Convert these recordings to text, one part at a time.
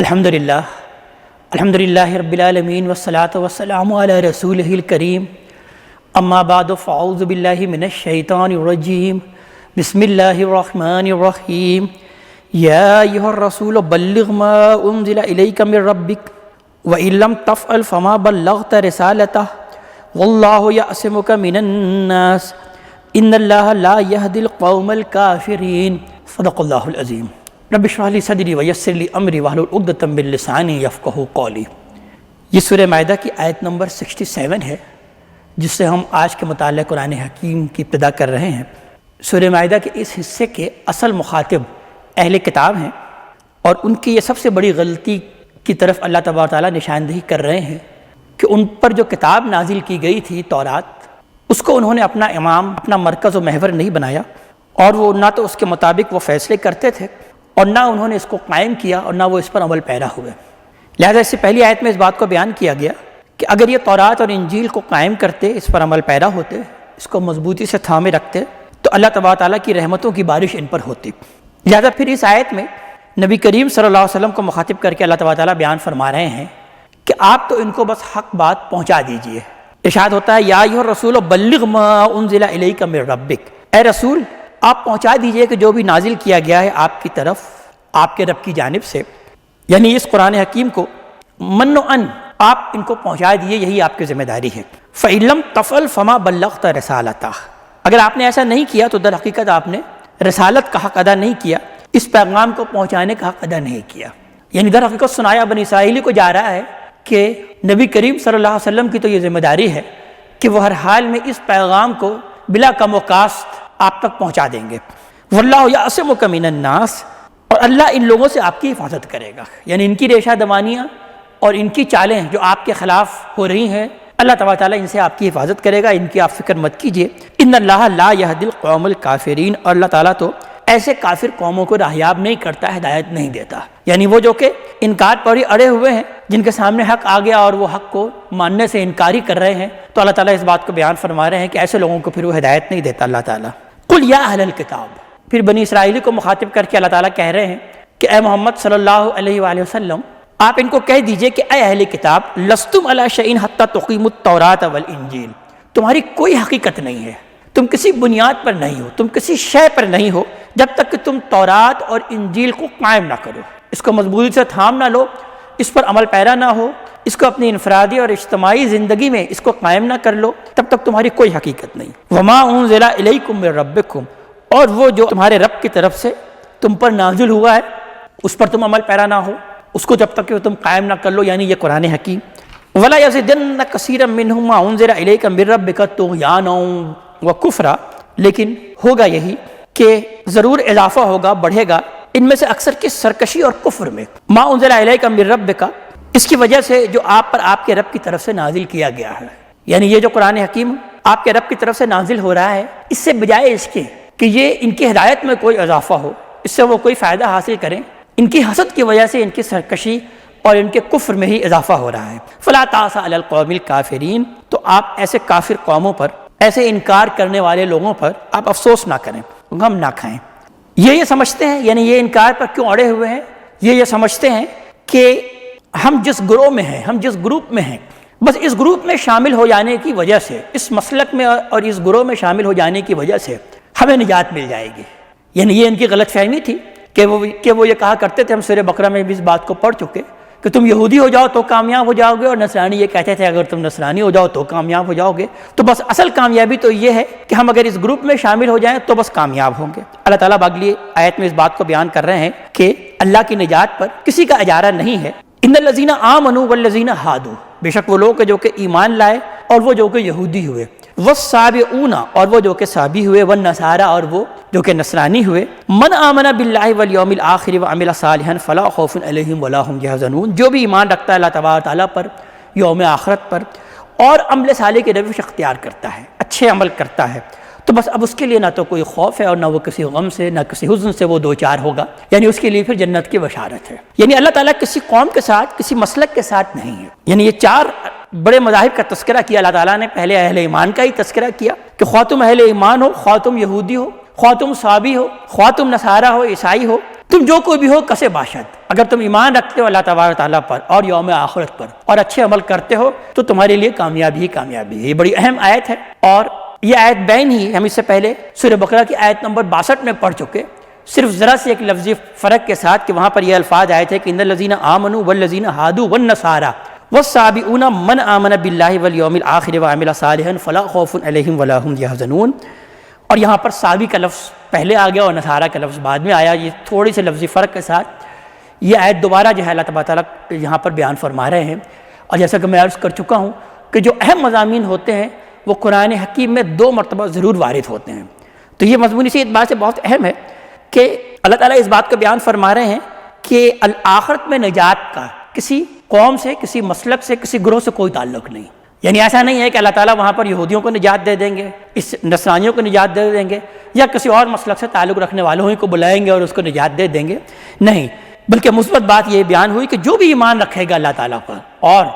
الحمدللہ رب العالمین والصلاة والسلام علی رسولہ الکریم اما بعد فاعوذ باللہ من الشیطان الرجیم بسم اللہ الرحمن الرحیم یا ایہا الرسول بلغ ما انزل الیک من ربک وَإِن لَمْ تَفْعَلْ فَمَا بَلَّغْتَ رِسَالَتَهُ وَاللَّهُ يَعْصِمُكَ مِنَ النَّاسِ إِنَّ اللَّهَ لَا يَهْدِي الْقَوْمَ الْكَافِرِينَ صدق اللہ العظیم۔ رب اشرح لي صدری ویسر لي امری واحلل عقدۃ من لسانی یفقہوا قولی۔ یہ سورہ مائدہ کی آیت نمبر 67 ہے جس سے ہم آج کے مطالعہ قرآن حکیم کی ابتدا کر رہے ہیں۔ سورہ مائدہ کے اس حصے کے اصل مخاطب اہل کتاب ہیں اور ان کی یہ سب سے بڑی غلطی کی طرف اللہ تبارک تعالیٰ نشاندہی کر رہے ہیں کہ ان پر جو کتاب نازل کی گئی تھی تورات، اس کو انہوں نے اپنا امام، اپنا مرکز و محور نہیں بنایا، اور وہ نہ تو اس کے مطابق وہ فیصلے کرتے تھے اور نہ انہوں نے اس کو قائم کیا اور نہ وہ اس پر عمل پیرا ہوئے۔ لہذا اس سے پہلی آیت میں اس بات کو بیان کیا گیا کہ اگر یہ تورات اور انجیل کو قائم کرتے، اس پر عمل پیرا ہوتے، اس کو مضبوطی سے تھامے رکھتے، تو اللہ تبارک تعالیٰ کی رحمتوں کی بارش ان پر ہوتی۔ لہذا پھر اس آیت میں نبی کریم صلی اللہ علیہ وسلم کو مخاطب کر کے اللہ تبارک تعالیٰ بیان فرما رہے ہیں کہ آپ تو ان کو بس حق بات پہنچا دیجئے۔ ارشاد ہوتا ہے یا ایھا الرسول بلغ ما انزل الیک من ربک، اے رسول آپ پہنچا دیجئے کہ جو بھی نازل کیا گیا ہے آپ کی طرف آپ کے رب کی جانب سے، یعنی اس قرآن حکیم کو من و ان آپ ان کو پہنچا دیئے، یہی آپ کی ذمہ داری ہے۔ فَإِن لَمْ تَفْعَلْ فَمَا بَلَّغْتَ رِسَالَتَهُ، اگر آپ نے ایسا نہیں کیا تو در حقیقت آپ نے رسالت کا حق ادا نہیں کیا، اس پیغام کو پہنچانے کا حق ادا نہیں کیا۔ یعنی در حقیقت سنایا بنی اسرائیل کو جا رہا ہے کہ نبی کریم صلی اللہ علیہ وسلم کی تو یہ ذمہ داری ہے کہ وہ ہر حال میں اس پیغام کو بلا کم و کاست آپ تک پہنچا دیں گے۔ وَاللَّهُ يَعْصِمُكَ مِنَ النَّاسِ، اور اللہ ان لوگوں سے آپ کی حفاظت کرے گا، یعنی ان کی ریشہ دوانیاں اور ان کی چالیں جو آپ کے خلاف ہو رہی ہیں، اللہ تبارک تعالیٰ ان سے آپ کی حفاظت کرے گا، ان کی آپ فکر مت کیجیے۔ ان اللہ لا یہدی القوم الکافرین، اور اللہ تعالیٰ تو ایسے کافر قوموں کو راہیاب نہیں کرتا، ہدایت نہیں دیتا۔ یعنی وہ جو کہ انکار پر ہی اڑے ہوئے ہیں، جن کے سامنے حق آ گیا اور وہ حق کو ماننے سے انکاری کر رہے ہیں، تو اللہ تعالیٰ اس بات کو بیان فرما رہے ہیں کہ ایسے لوگوں کو پھر وہ ہدایت نہیں دیتا اللہ تعالیٰ۔ قل یا اہل الکتاب، پھر بنی اسرائیلی کو مخاطب کر کے اللہ تعالیٰ کہہ رہے ہیں کہ اے محمد صلی اللہ علیہ وآلہ وسلم آپ ان کو کہہ دیجئے کہ اے اہل کتاب لستم علی شیء حتی تقیموا التوراۃ والانجیل، تمہاری کوئی حقیقت نہیں ہے، تم کسی بنیاد پر نہیں ہو، تم کسی شے پر نہیں ہو جب تک کہ تم تورات اور انجیل کو قائم نہ کرو، اس کو مضبوطی سے تھام نہ لو، اس پر عمل پیرا نہ ہو، اس کو اپنی انفرادی اور اجتماعی زندگی میں اس کو قائم نہ کر لو، تب تک تمہاری کوئی حقیقت نہیں۔ وما انزل الیکم من ربکم، اور وہ جو تمہارے رب کی طرف سے تم پر نازل ہوا ہے اس پر تم عمل پیرا نہ ہو، اس کو جب تک کہ تم قائم نہ کر لو، یعنی یہ قرآن حکیم۔ وَلَا يَزِدَنَّ كَثِيرًا مِّنْهُمْ مَا أُنزِلَ إِلَيْكَ مِن رَّبِّكَ طُغْيَانًا وَكُفْرًا، لیکن ہوگا یہی کہ ضرور اضافہ ہوگا، بڑھے گا ان میں سے اکثر کی سرکشی اور کفر میں۔ ما انزل الیک من ربک، اس کی وجہ سے جو آپ پر آپ کے رب کی طرف سے نازل کیا گیا ہے، یعنی یہ جو قرآن حکیم آپ کے رب کی طرف سے نازل ہو رہا ہے، اس سے بجائے اس کے کہ یہ ان کی ہدایت میں کوئی اضافہ ہو، اس سے وہ کوئی فائدہ حاصل کریں، ان کی حسد کی وجہ سے ان کی سرکشی اور ان کے کفر میں ہی اضافہ ہو رہا ہے۔ فلا تأس علی القوم الکافرین، تو آپ ایسے کافر قوموں پر، ایسے انکار کرنے والے لوگوں پر آپ افسوس نہ کریں، غم نہ کھائیں۔ یہ سمجھتے ہیں، یعنی یہ انکار پر کیوں اڑے ہوئے ہیں، یہ سمجھتے ہیں کہ ہم جس گروہ میں ہیں، ہم جس گروپ میں ہیں، بس اس گروپ میں شامل ہو جانے کی وجہ سے، اس مسلک میں اور اس گروہ میں شامل ہو جانے کی وجہ سے ہمیں نجات مل جائے گی۔ یعنی یہ ان کی غلط فہمی تھی کہ وہ یہ کہا کرتے تھے، ہم سورہ بقرہ میں بھی اس بات کو پڑھ چکے کہ تم یہودی ہو جاؤ تو کامیاب ہو جاؤ گے، اور نصرانی یہ کہتے تھے اگر تم نصرانی ہو جاؤ تو کامیاب ہو جاؤ گے۔ تو بس اصل کامیابی تو یہ ہے کہ ہم اگر اس گروپ میں شامل ہو جائیں تو بس کامیاب ہوں گے۔ اللہ تعالیٰ اگلی آیت میں اس بات کو بیان کر رہے ہیں کہ اللہ کی نجات پر کسی کا اجارہ نہیں ہے۔ ان الذین آمنوا والذین ہادوا، بے شک وہ لوگ جو کہ ایمان لائے اور وہ جو کہ یہودی ہوئے، والسابئون، اور وہ جو کہ سابی ہوئے، والنصارى، اور وہ جو کہ نصرانی ہوئے، من آمن باللہ والیوم الآخر وعمل صالحا فلا خوف علیہم ولا هم يحزنون، جو بھی ایمان رکھتا ہے اللہ تبارک تعالیٰ پر، یوم آخرت پر، اور عمل صالح کی روش اختیار کرتا ہے، اچھے عمل کرتا ہے، تو بس اب اس کے لیے نہ تو کوئی خوف ہے اور نہ وہ کسی غم سے، نہ کسی حزن سے وہ دوچار ہوگا، یعنی اس کے لیے پھر جنت کی بشارت ہے۔ یعنی اللہ تعالیٰ کسی قوم کے ساتھ، کسی مسلک کے ساتھ نہیں ہے۔ یعنی یہ چار بڑے مذاہب کا تذکرہ کیا اللہ تعالیٰ نے، پہلے اہل ایمان کا ہی تذکرہ کیا کہ خواہ تم اہل ایمان ہو، خواہ تم یہودی ہو، خواہ تم صابی ہو، خواہ تم نصارہ ہو، عیسائی ہو، تم جو کوئی بھی ہو کسے باشد، اگر تم ایمان رکھتے ہو اللہ تبارک تعالیٰ پر اور یوم آخرت پر اور اچھے عمل کرتے ہو تو تمہارے لیے کامیابی ہی کامیابی ہے۔ یہ بڑی اہم آیت ہے، اور یہ آیت بین ہی ہم اس سے پہلے سورہ بقرہ کی آیت نمبر 62 میں پڑھ چکے، صرف ذرا سے ایک لفظی فرق کے ساتھ کہ وہاں پر یہ الفاظ آئے تھے کہ ان الذین آمنوا والذین ہادوا والنصارى والسابئون من آمن باللہ والیوم الآخر وعمل صالحا فلا خوف علیہم ولا هم یحزنون، اور یہاں پر سابی کا لفظ پہلے آ گیا اور نصارہ کا لفظ بعد میں آیا۔ یہ تھوڑی سے لفظی فرق کے ساتھ یہ آیت دوبارہ جو ہے اللہ تبارک تعالیٰ یہاں پر بیان فرما رہے ہیں۔ اور جیسا کہ میں عرض کر چکا ہوں کہ جو اہم مضامین ہوتے ہیں وہ قرآن حکیم میں 2 مرتبہ ضرور وارد ہوتے ہیں، تو یہ مضمون اسی اعتبار سے بہت اہم ہے کہ اللہ تعالیٰ اس بات کو بیان فرما رہے ہیں کہ آخرت میں نجات کا کسی قوم سے، کسی مسلک سے، کسی گروہ سے کوئی تعلق نہیں۔ یعنی ایسا نہیں ہے کہ اللہ تعالیٰ وہاں پر یہودیوں کو نجات دے دیں گے، اس نصرانیوں کو نجات دے دیں گے، یا کسی اور مسلک سے تعلق رکھنے والوں ہی کو بلائیں گے اور اس کو نجات دے دیں گے، نہیں، بلکہ مثبت بات یہ بیان ہوئی کہ جو بھی ایمان رکھے گا اللہ تعالیٰ پر اور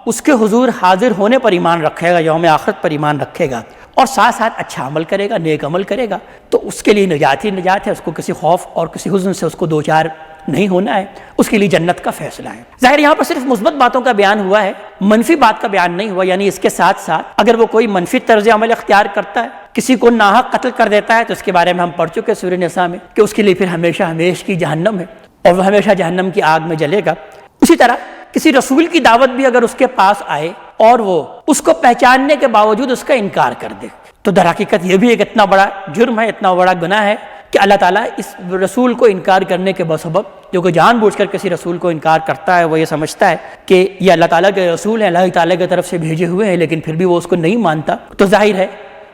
اس کے حضور حاضر ہونے پر ایمان رکھے گا، یوم آخرت پر ایمان رکھے گا اور ساتھ ساتھ اچھا عمل کرے گا، نیک عمل کرے گا، تو اس کے لیے نجات ہی نجات ہے، اس کو کسی خوف اور کسی حزن سے اس کو دوچار نہیں ہونا ہے، اس کے لیے جنت کا فیصلہ ہے۔ ظاہر یہاں پر صرف مثبت باتوں کا بیان ہوا ہے، منفی بات کا بیان نہیں ہوا، یعنی اس کے ساتھ ساتھ اگر وہ کوئی منفی طرز عمل اختیار کرتا ہے، کسی کو ناحق قتل کر دیتا ہے، تو اس کے بارے میں ہم پڑھ چکے سورہ نساء میں کہ اس کے لیے پھر ہمیشہ ہمیشہ کی جہنم ہے اور وہ ہمیشہ جہنم کی آگ میں جلے گا۔ اسی طرح کسی رسول کی دعوت بھی اگر اس کے پاس آئے اور وہ اس کو پہچاننے کے باوجود اس کا انکار کر دے، تو در حقیقت یہ بھی ایک اتنا بڑا جرم ہے، اتنا بڑا گناہ ہے کہ اللہ تعالیٰ اس رسول کو انکار کرنے کے بسبب، جو کہ جان بوجھ کر کسی رسول کو انکار کرتا ہے، وہ یہ سمجھتا ہے کہ یہ اللہ تعالیٰ کے رسول ہیں، اللہ تعالیٰ کی طرف سے بھیجے ہوئے ہیں، لیکن پھر بھی وہ اس کو نہیں مانتا، تو ظاہر ہے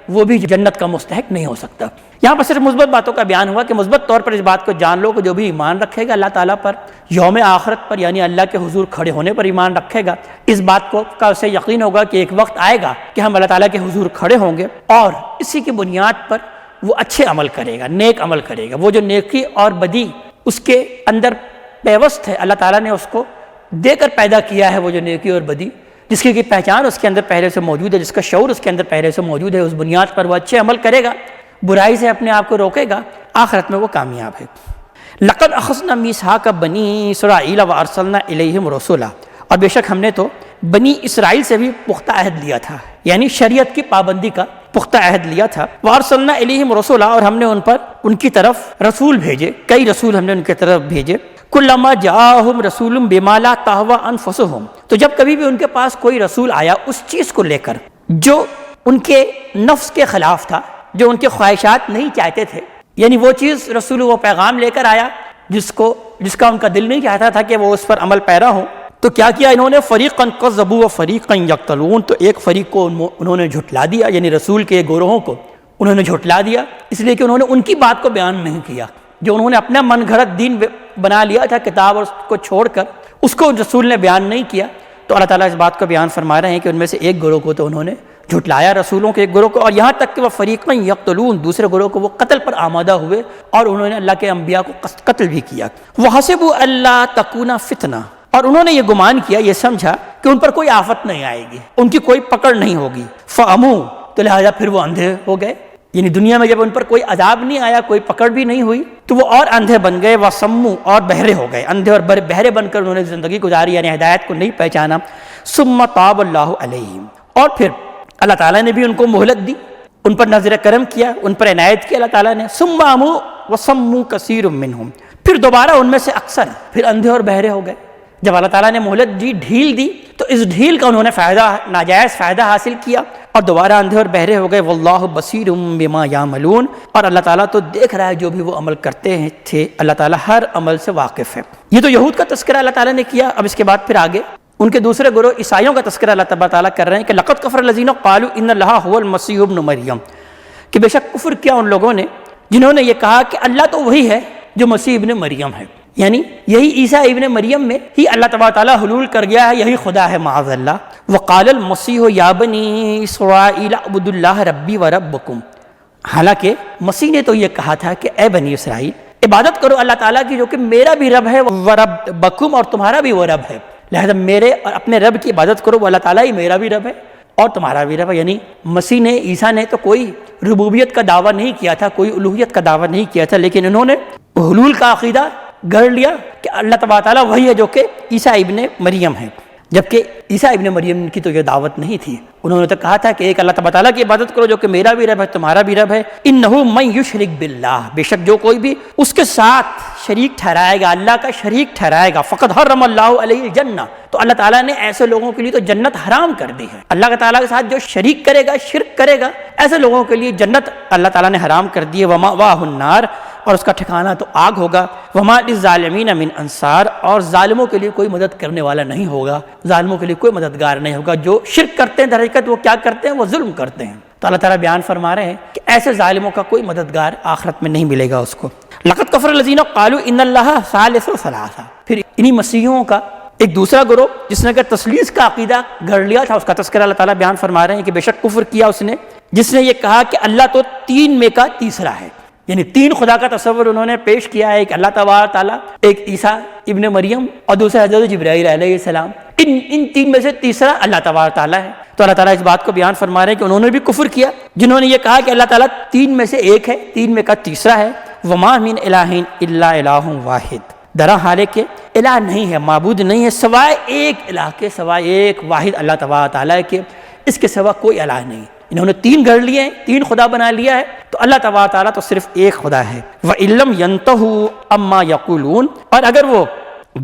وہ بھی جنت کا مستحق نہیں ہو سکتا۔ یہاں پر صرف مثبت باتوں کا بیان ہوا کہ مثبت طور پر اس بات کو جان لو کہ جو بھی ایمان رکھے گا اللہ تعالیٰ پر، یوم آخرت پر یعنی اللہ کے حضور کھڑے ہونے پر ایمان رکھے گا، اس بات کو کا اسے یقین ہوگا کہ ایک وقت آئے گا کہ ہم اللہ تعالیٰ کے حضور کھڑے ہوں گے، اور اسی کی بنیاد پر وہ اچھے عمل کرے گا، نیک عمل کرے گا، وہ جو نیکی اور بدی اس کے اندر پیوست ہے، اللہ تعالیٰ نے اس کو دے کر پیدا کیا ہے، وہ جو نیکی اور بدی جس کی پہچان اس کے اندر پہلے سے موجود ہے، جس کا شعور اس کے اندر پہلے سے موجود ہے، اس بنیاد پر وہ اچھے عمل کرے گا، برائی سے اپنے آپ کو روکے گا، آخرت میں وہ کامیاب ہے۔ لقد اخذنا میثاق بنی اسرائیل وارسلنا الیہم رسولا، اور بے شک ہم نے تو بنی اسرائیل سے بھی پختہ عہد لیا تھا، یعنی شریعت کی پابندی کا پختہ عہد لیا تھا۔ وارسلنا الیہم رسولا، اور ہم نے ان پر ان کی طرف رسول بھیجے، کئی رسول ہم نے ان کی طرف بھیجے۔ کلما جاءہم رسول بما لا تہوی انفسہم، تو جب کبھی بھی ان کے پاس کوئی رسول آیا اس چیز کو لے کر جو ان کے نفس کے خلاف تھا، جو ان کے خواہشات نہیں چاہتے تھے، یعنی وہ چیز رسول وہ پیغام لے کر آیا جس کا ان کا دل نہیں چاہتا تھا کہ وہ اس پر عمل پیرا ہوں، تو کیا کیا انہوں نے؟ فریقا کذبوا وفریقا یقتلون، تو ایک فریق کو انہوں نے جھٹلا دیا، یعنی رسول کے گروہوں کو انہوں نے جھٹلا دیا، اس لیے کہ انہوں نے ان کی بات کو بیان نہیں کیا، جو انہوں نے اپنا من گھڑت دین بنا لیا تھا کتاب اور اس کو چھوڑ کر، اس کو رسول نے بیان نہیں کیا، تو اللہ تعالیٰ اس بات کو بیان فرما رہے ہیں کہ ان میں سے ایک گروہ کو تو انہوں نے جھٹلایا، رسولوں کے ایک گروہ کو، اور یہاں تک کہ وہ فریقا یقتلون، دوسرے گروہ کو وہ قتل پر آمادہ ہوئے اور انہوں نے اللہ کے انبیاء کو قتل بھی کیا۔ وَحَسِبُوا أَلَّا تَكُونَ فِتْنَةٌ، اور انہوں نے یہ گمان کیا، یہ سمجھا کہ ان پر کوئی آفت نہیں آئے گی، ان کی کوئی پکڑ نہیں ہوگی۔ فَعَمُوا، تو لہذا پھر وہ اندھے ہو گئے، یعنی دنیا میں جب ان پر کوئی عذاب نہیں آیا، کوئی پکڑ بھی نہیں ہوئی، تو وہ اور اندھے بن گئے، وَصَمُّوا، اور بہرے ہو گئے، اندھے اور بہرے بن کر انہوں نے زندگی گزاری، یعنی ہدایت کو نہیں پہچانا۔ ثُمَّ تَابَ اللَّهُ عَلَيْهِمْ، اور پھر اللہ تعالیٰ نے بھی ان کو مہلت دی، ان پر نظر کرم کیا، ان پر عنایت کی اللہ تعالیٰ نے۔ ثُمَّ عَمُوا وَصَمُّوا كَثِيرٌ مِّنْهُمْ، پھر دوبارہ ان میں سے اکثر پھر اندھے اور بہرے ہو گئے۔ جب اللہ تعالیٰ نے مہلت دی، ڈھیل دی، تو اس ڈھیل کا انہوں نے ناجائز فائدہ حاصل کیا اور دوبارہ اندھے اور بہرے ہو گئے۔ واللہ بصیر بما یعملون، اور اللہ تعالیٰ تو دیکھ رہا ہے جو بھی وہ عمل کرتے تھے، اللہ تعالیٰ ہر عمل سے واقف ہے۔ یہ تو یہود کا تذکرہ اللہ تعالیٰ نے کیا، اب اس کے بعد پھر آگے ان کے دوسرے گروہ عیسائیوں کا تذکرہ اللہ تعالیٰ کر رہے ہیں کہ لقد کفر الذین قالوا ان اللہ هو المسیح ابن مریم، کہ بے شک کفر کیا ان لوگوں نے جنہوں نے یہ کہا کہ اللہ تو وہی ہے جو مسیح ابن مریم ہے، یعنی یہی عیسیٰ ابن مریم میں ہی اللہ تبارک تعالیٰ حلول کر گیا ہے، یہی خدا ہے معاذ اللہ۔ وقال المسیح یا بنی اسرائیل اعبدوا اللہ ربی وربکم، حالانکہ مسیح نے تو یہ کہا تھا کہ اے بنی اسرائیل عبادت کرو اللہ تعالیٰ کی جو کہ میرا بھی رب ہے، وربکم، اور تمہارا بھی وہ رب ہے، لہذا میرے اور اپنے رب کی عبادت کرو، وہ اللہ تعالیٰ ہی میرا بھی رب ہے اور تمہارا بھی رب ہے۔ یعنی مسیح نے، عیسیٰ نے تو کوئی ربوبیت کا دعویٰ نہیں کیا تھا، کوئی الوہیت کا دعویٰ نہیں کیا تھا، لیکن انہوں نے حلول کا عقیدہ گڑھ لیا کہ اللہ تبارک تعالیٰ وہی ہے جو کہ عیسیٰ ابن مریم ہے، جبکہ عیسیٰ ابن مریم کی تو یہ دعوت نہیں تھی۔ انہوں نے تو کہا تھا کہ ایک اللہ تبارک تعالیٰ کی عبادت کرو جو کہ میرا بھی رب ہے، تمہارا بھی رب ہے۔ انہ من یشرک باللہ، بے شک جو کوئی بھی اس کے ساتھ شریک ٹھہرائے گا، اللہ کا شریک ٹھہرائے گا، فقد حرم اللہ علیہ الجنہ، تو اللہ تعالیٰ نے ایسے لوگوں کے لیے تو جنت حرام کر دی ہے۔ اللہ کے تعالیٰ کے ساتھ جو شریک کرے گا، شرک کرے گا، ایسے لوگوں کے لیے جنت اللہ تعالیٰ نے حرام کر دی ہے۔ ومأواہ النار، اور اس کا ٹھکانہ تو آگ ہوگا۔ وما للظالمین من انصار، اور ظالموں کے لیے کوئی مدد کرنے والا نہیں ہوگا، ظالموں کے لیے کوئی مددگار نہیں ہوگا۔ جو شرک کرتے ہیں در حقیقت وہ کیا کرتے ہیں؟ وہ ظلم کرتے ہیں۔ تو اللہ تعالیٰ بیان فرما رہے ہیں کہ ایسے ظالموں کا کوئی مددگار آخرت میں نہیں ملے گا اس کو۔ لقد کفر الذین قالوا ان اللہ ثالث ثلاثہ، پھر انہی مسیحیوں کا ایک دوسرا گروہ جس نے کہ تثلیث کا عقیدہ گھڑ لیا تھا، اس کا تذکرہ اللہ تعالیٰ بیان فرما رہے ہیں کہ بے شک کفر کیا اس نے جس نے یہ کہا کہ اللہ تو تین میں کا تیسرا ہے، یعنی تین خدا کا تصور انہوں نے پیش کیا ہے، ایک اللہ تبارک تعالیٰ، ایک عیسیٰ ابن مریم اور دوسرا حضرت جبرائیل علیہ السلام، ان تین میں سے تیسرا اللہ تبارک تعالیٰ ہے۔ تو اللہ تعالیٰ اس بات کو بیان فرما رہے ہیں کہ انہوں نے بھی کفر کیا جنہوں نے یہ کہا کہ اللہ تعالیٰ تین میں سے ایک ہے، تین میں کا تیسرا ہے۔ وما من الہ الا الہ واحد، درا حال ہے کہ الہ نہیں ہے، معبود نہیں ہے سوائے ایک الہ کے، سوائے ایک واحد اللہ تبارک تعالیٰ کے، اس کے سوا کوئی الہ نہیں۔ انہوں نے تین گھڑ لیے ہیں، تین خدا بنا لیا ہے، تو اللہ تبارک تعالیٰ تو صرف ایک خدا ہے۔ وَإِن لَّمْ يَنْتَهُوا عَمَّا يَقُولُونَ، اور اگر وہ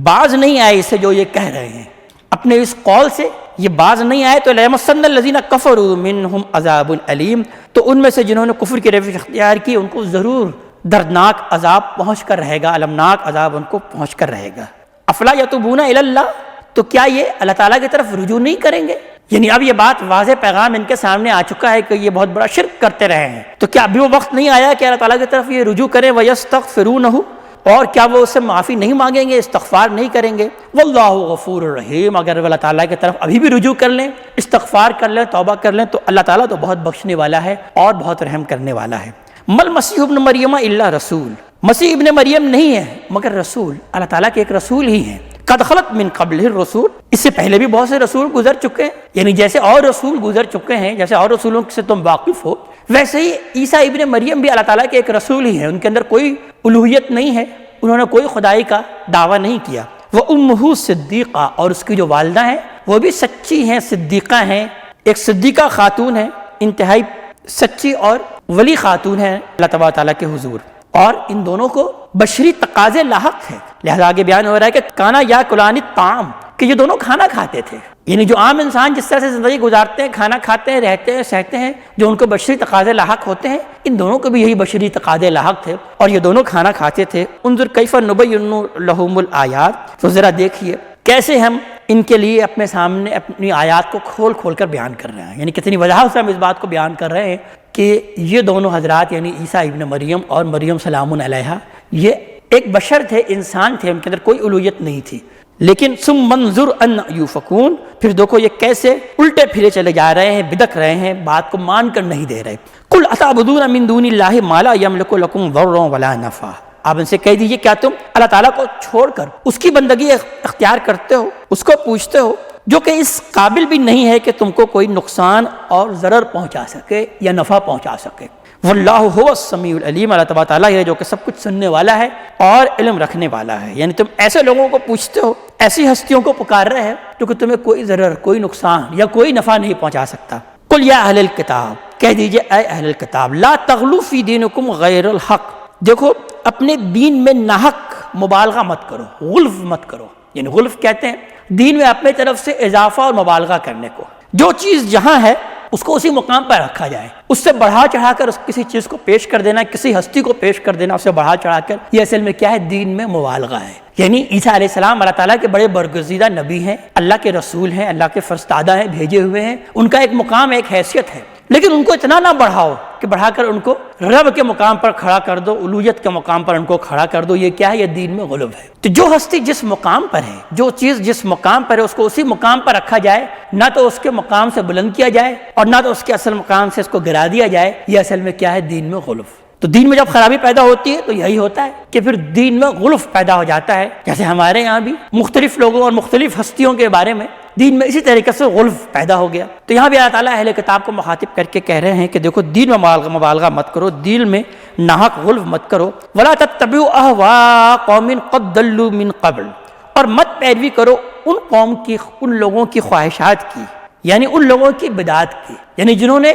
باز نہیں آئے اس سے جو یہ کہہ رہے ہیں، اپنے اس قول سے یہ باز نہیں آئے، تو لَيَمَسَّنَّ الَّذِينَ كَفَرُوا مِنْهُمْ عَذَابٌ أَلِيمٌ، تو ان میں سے جنہوں نے کفر کی روش اختیار کی ان کو ضرور دردناک عذاب پہنچ کر رہے گا، المناک عذاب ان کو پہنچ کر رہے گا۔ افلا یتوبون الی اللہ، تو کیا یہ اللہ تعالیٰ کی طرف رجوع نہیں کریں گے؟ یعنی اب یہ بات واضح پیغام ان کے سامنے آ چکا ہے کہ یہ بہت بڑا شرک کرتے رہے ہیں، تو کیا ابھی وہ وقت نہیں آیا کہ اللہ تعالیٰ کی طرف یہ رجوع کریں؟ وَيَسْتَغْفِرُونَهُ، اور کیا وہ اس سے معافی نہیں مانگیں گے، استغفار نہیں کریں گے؟ واللہ غفور الرحیم، اگر وہ اللہ تعالیٰ کی طرف ابھی بھی رجوع کر لیں، استغفار کر لیں، توبہ کر لیں، تو اللہ تعالیٰ تو بہت بخشنے والا ہے اور بہت رحم کرنے والا ہے۔ مل مسیح ابن مریم الا رسول، مسیح ابن مریم نہیں ہے مگر رسول، اللہ تعالیٰ کے ایک رسول ہی ہیں۔ قد خلت من قبلہ الرسول، اس سے پہلے بھی بہت سے رسول گزر چکے ہیں، یعنی جیسے اور رسول گزر چکے ہیں، جیسے اور رسولوں سے تم واقف ہو، ویسے ہی عیسیٰ ابن مریم بھی اللہ تعالیٰ کے ایک رسول ہی ہیں، ان کے اندر کوئی الوہیت نہیں ہے، انہوں نے کوئی خدائی کا دعویٰ نہیں کیا۔ وَأُمُّهُ صدیقہ، اور اس کی جو والدہ ہیں وہ بھی سچی ہیں، صدیقہ ہیں، ایک صدیقہ خاتون ہے، انتہائی سچی اور ولی خاتون ہے اللہ تبارک تعالیٰ کے حضور، اور ان دونوں کو بشری تقاضے لاحق ہے۔ لہذا آگے بیان ہو رہا ہے کہ کانا یا کلانی طعام، کہ یہ دونوں کھانا کھاتے تھے، یعنی جو عام انسان جس طرح سے زندگی گزارتے ہیں، کھانا کھاتے ہیں، رہتے ہیں، سہتے ہیں، جو ان کو بشری تقاضے لاحق ہوتے ہیں، ان دونوں کو بھی یہی بشری تقاضے لاحق تھے اور یہ دونوں کھانا کھاتے تھے۔ انظر کیف نبین لہم الآیات، تو ذرا دیکھیے کیسے ہم ان کے لیے اپنے سامنے اپنی آیات کو کھول کھول کر بیان کر رہے ہیں، یعنی کتنی وضاحت سے ہم اس بات کو بیان کر رہے ہیں کہ یہ دونوں حضرات یعنی عیسیٰ ابن مریم اور مریم سلام علیہا یہ ایک بشر تھے، انسان تھے، ان کے اندر کوئی الوہیت نہیں تھی، لیکن ثم منظر ان یوفکون، پھر دیکھو یہ کیسے الٹے پھرے چلے جا رہے ہیں، بدک رہے ہیں، بات کو مان کر نہیں دے رہے۔ قل اتعبدون من دون اللہ ما لا یملک لکم ضرا ولا نفع، آپ ان سے کہہ دیجئے کیا تم اللہ تعالیٰ کو چھوڑ کر اس کی بندگی اختیار کرتے ہو، اس کو پوچھتے ہو جو کہ اس قابل بھی نہیں ہے کہ تم کو کوئی نقصان اور ضرر پہنچا سکے یا نفع پہنچا سکے۔ واللہ هو السمیع العلیم، اللہ تبارک تعالیٰ ہے جو کہ سب کچھ سننے والا ہے اور علم رکھنے والا ہے۔ یعنی تم ایسے لوگوں کو پوچھتے ہو، ایسی ہستیوں کو پکار رہے ہیں جو کہ تمہیں کوئی ضرر، کوئی نقصان یا کوئی نفع نہیں پہنچا سکتا۔ قل یا اہل الکتاب، کہہ دیجئے اے اہل الکتاب، لا تغلوا فی دینکم غیر الحق، دیکھو اپنے دین میں ناحق مبالغہ مت کرو، غلف مت کرو، یعنی غلف کہتے ہیں دین میں اپنے طرف سے اضافہ اور مبالغہ کرنے کو، جو چیز جہاں ہے اس کو اسی مقام پر رکھا جائے، اس سے بڑھا چڑھا کر کسی چیز کو پیش کر دینا، کسی ہستی کو پیش کر دینا، اسے بڑھا چڑھا کر، یہ اصل میں کیا ہے؟ دین میں مبالغہ ہے۔ یعنی عیسیٰ علیہ السلام اللہ تعالیٰ کے بڑے برگزیدہ نبی ہیں، اللہ کے رسول ہیں، اللہ کے فرستادہ ہیں، بھیجے ہوئے ہیں، ان کا ایک مقام، ایک حیثیت ہے، لیکن ان کو اتنا نہ بڑھاؤ کہ بڑھا کر ان کو رب کے مقام پر کھڑا کر دو، الوہیت کے مقام پر ان کو کھڑا کر دو، یہ کیا ہے؟ یہ دین میں غلو ہے۔ تو جو ہستی جس مقام پر ہے، جو چیز جس مقام پر ہے، اس کو اسی مقام پر رکھا جائے، نہ تو اس کے مقام سے بلند کیا جائے اور نہ تو اس کے اصل مقام سے اس کو گرا دیا جائے، یہ اصل میں کیا ہے؟ دین میں غلو۔ تو دین میں جب خرابی پیدا ہوتی ہے تو یہی ہوتا ہے کہ پھر دین میں غلف پیدا ہو جاتا ہے۔ جیسے ہمارے یہاں بھی مختلف لوگوں اور مختلف ہستیوں کے بارے میں دین میں اسی طریقے سے غلف پیدا ہو گیا۔ تو یہاں بھی اللہ تعالیٰ اہل کتاب کو مخاطب کر کے کہہ رہے ہیں کہ دیکھو دین میں مبالغہ مت کرو، دین میں ناحق غلف مت کرو، ولا تتبعوا اهواء قوم قد ضلوا من قبل، اور مت پیروی کرو ان قوم کی، ان لوگوں کی خواہشات کی، یعنی ان لوگوں کی بدعات کی، یعنی جنہوں نے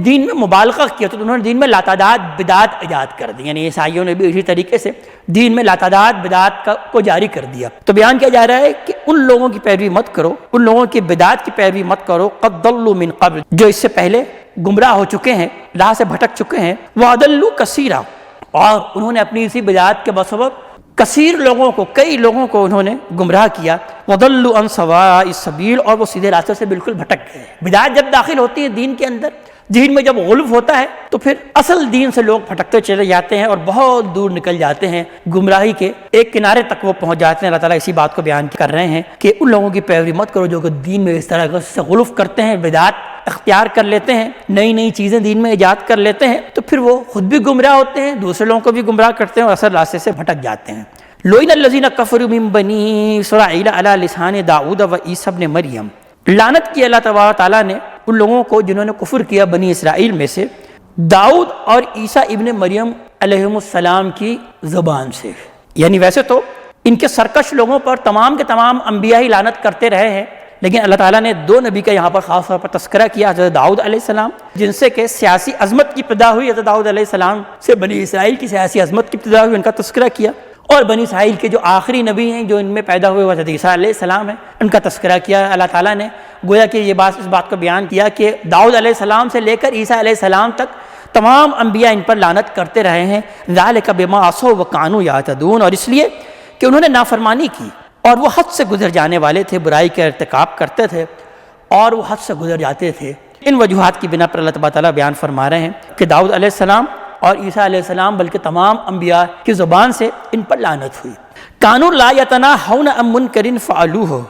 دین میں مبالغہ کیا تو انہوں نے دین میں لاتعداد بدعات ایجاد کر دی، یعنی عیسائیوں نے بھی اسی طریقے سے دین میں لاتعداد بدعات کو جاری کر دیا۔ تو بیان کیا جا رہا ہے کہ ان لوگوں کی پیروی مت کرو، ان لوگوں کی بدعات کی پیروی مت کرو، قد ضلوا من قبل، جو اس سے پہلے گمراہ ہو چکے ہیں، راہ سے بھٹک چکے ہیں، وَأَضَلُّوا كَثِيرًا، اور انہوں نے اپنی اسی بدعات کے بسبب کثیر لوگوں کو، کئی لوگوں کو انہوں نے گمراہ کیا، وَضَلُّوا عَن سَوَاءِ السَّبِيلِ، اور وہ سیدھے راستے سے بالکل بھٹک گئے۔ بدعات جب داخل ہوتی ہیں دین کے اندر، دین میں جب غلف ہوتا ہے تو پھر اصل دین سے لوگ بھٹکتے چلے جاتے ہیں اور بہت دور نکل جاتے ہیں، گمراہی کے ایک کنارے تک وہ پہنچ جاتے ہیں۔ اللہ تعالیٰ اسی بات کو بیان کر رہے ہیں کہ ان لوگوں کی پیروی مت کرو جو کہ دین میں اس طرح سے غلف کرتے ہیں، بدعات اختیار کر لیتے ہیں، نئی نئی چیزیں دین میں ایجاد کر لیتے ہیں، تو پھر وہ خود بھی گمراہ ہوتے ہیں، دوسرے لوگوں کو بھی گمراہ کرتے ہیں اور اصل راستے سے بھٹک جاتے ہیں۔ لُعِنَ الَّذِينَ كَفَرُوا مِن بَنِي إِسْرَائِيلَ عَلَى لِسَانِ داؤد وعیسی ابن مریم، لعنت کی اللہ تبارک تعالیٰ نے ان لوگوں کو جنہوں نے کفر کیا بنی اسرائیل میں سے داؤد اور عیسیٰ ابن مریم علیہم السلام کی زبان سے۔ یعنی ویسے تو ان کے سرکش لوگوں پر تمام کے تمام انبیاء ہی لعنت کرتے رہے ہیں، لیکن اللہ تعالیٰ نے دو نبی کا یہاں پر خاص طور پر تذکرہ کیا، حضرت داؤد علیہ السلام جن سے کہ سیاسی عظمت کی ابتدا ہوئی، حضرت داؤد علیہ السلام سے بنی اسرائیل کی سیاسی عظمت کی ابتدا ہوئی، ان کا تذکرہ کیا، اور بنی اسرائیل کے جو آخری نبی ہیں جو ان میں پیدا ہوئے حضرت عیسیٰ علیہ السلام ہیں، ان کا تذکرہ کیا۔ اللہ تعالیٰ نے گویا کہ یہ اس بات کو بیان کیا کہ داؤد علیہ السلام سے لے کر عیسیٰ علیہ السلام تک تمام انبیاء ان پر لعنت کرتے رہے ہیں، ذالک بما عصوا وکانوا یعتدون، اور اس لیے کہ انہوں نے نافرمانی کی اور وہ حد سے گزر جانے والے تھے، برائی کا ارتکاب کرتے تھے اور وہ حد سے گزر جاتے تھے۔ ان وجوہات کی بنا پر اللہ تعالیٰ بیان فرما رہے ہیں کہ داؤد علیہ السلام اور عیسیٰ علیہ السلام بلکہ تمام انبیاء کی زبان سے ان پر لعنت ہوئی۔ کانوا لا یتناہون عن منکر فعلوہ،